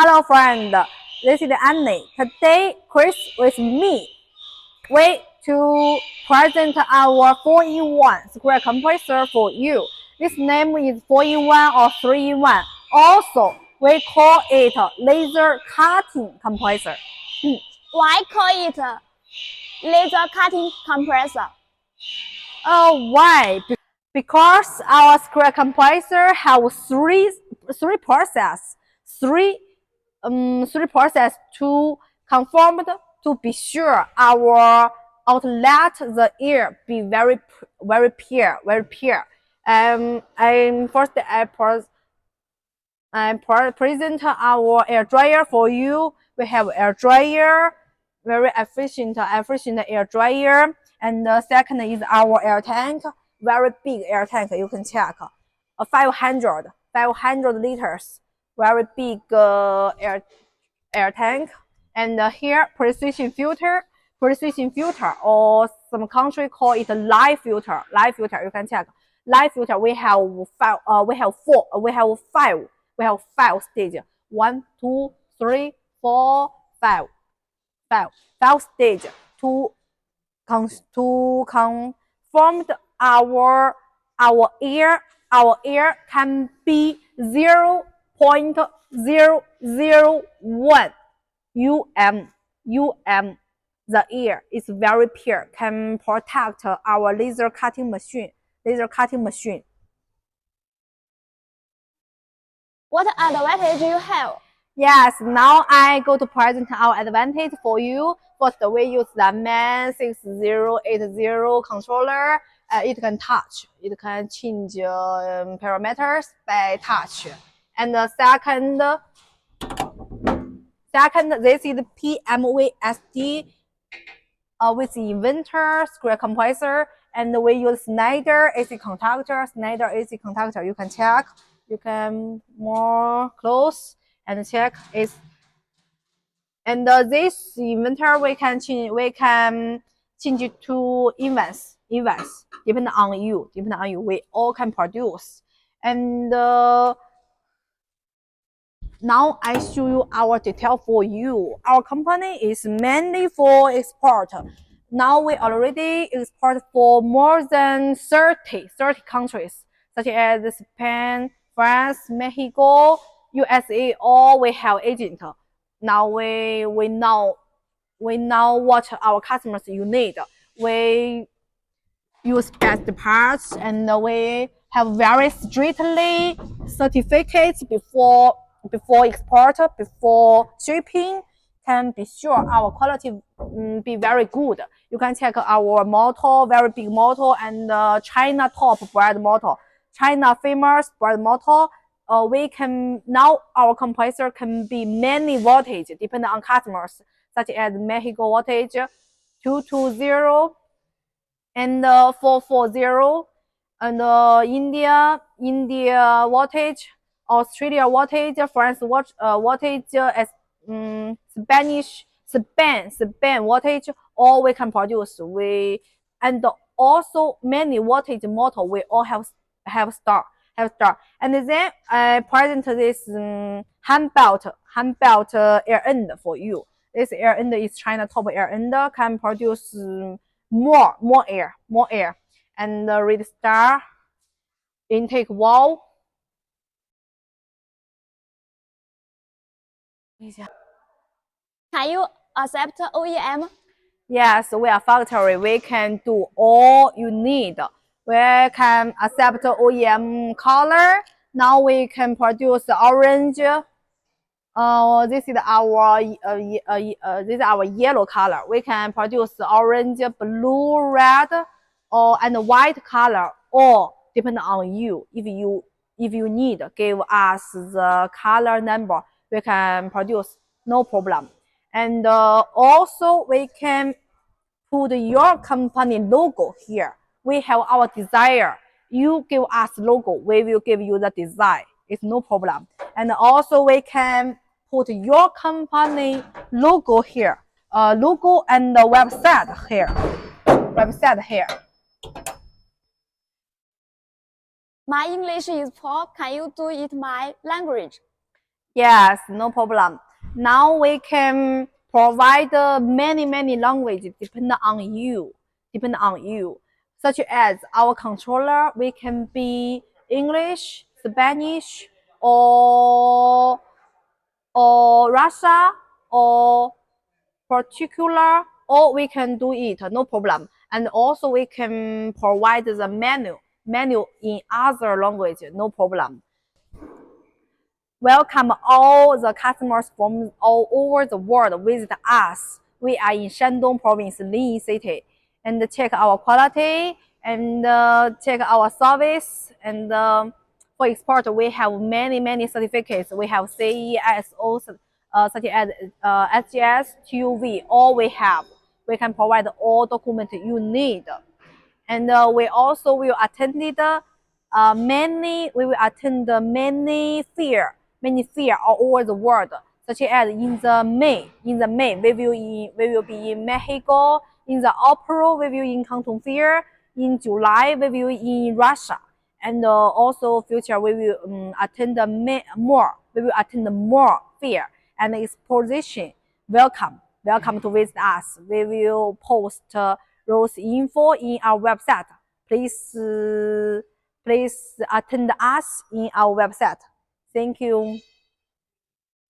Hello friend, this is Annie. Today Chris with me. We to present our 4-in-1 square compressor for you. This name is 4-in-1 or 3-in-1. Also, we call it laser cutting compressor. Why call it laser cutting compressor? Why? Because our square compressor have three process, three process to conformed to be sure our outlet the air be very pure. And first I present our air dryer for you. We have air dryer, very efficient air dryer. And the second is our air tank, very big air tank. You can check, 500 liters, very big air tank. And here precision filter, or some country call it live filter. You can check. Live filter we have five stage. 1, 2, 3, 4, 5. Five stage to conform our air can be 0.001 um. The air is very pure, can protect our laser cutting machine. What advantage you have? Yes, now I go to present our advantage for you. First, we use the MAN 6080 controller. It can touch. It can change parameters by touch. And the second, this is PMVSD with inverter square compressor. And we use Schneider AC contactor. You can check. You can more close and check is. And this inventory we can change it to events depending on you. We all can produce. And now I show you our detail for you. Our company is mainly for export. Now we already export for more than 30 countries, such as Spain, France, Mexico, USA. All we have agent. Now we know what our customers you need. We use best parts, and we have very strictly certificates before export, before shipping, can be sure our quality be very good. You can check our motor, very big motor, and China top brand motor, China famous brand motor. We can now our compressor can be many voltage depending on customers, such as Mexico voltage 220 and 440, and India voltage, Australia voltage, France voltage, Spain voltage. All we can produce. And also many voltage motor we all have stock. And then I present this hand belt air end for you. This air end is China top air end, can produce more air. And read star intake valve. Can you accept OEM? Yes, we are factory. We can do all you need. We can accept OEM color. Now we can produce orange. This is our yellow color. We can produce orange, blue, red, and white color. Or depend on you. If you need, give us the color number. We can produce, no problem. And also we can put your company logo here. We have our designer. You give us logo, we will give you the design. It's no problem. And also we can put your company logo here. Logo and the website here. My English is poor. Can you do it my language? Yes, no problem. Now we can provide many languages depending on you, Such as our controller, we can be English, Spanish, or Russia, or particular, or we can do it, no problem. And also we can provide the menu in other language, no problem. Welcome all the customers from all over the world visit us. We are in Shandong province, Linyi city, and check our quality and check our service. And for export, we have many certificates. We have CE, ISO, such as SGS, TUV. All we have. We can provide all documents you need. And we also will attend many fair all over the world, such as in the May we will be in Mexico. In the April we will in Canton Fair. In July we will in Russia, and also future we will attend more. We will attend more fair and exposition. Welcome to visit us. We will post those info in our website. Please attend us in our website. Thank you.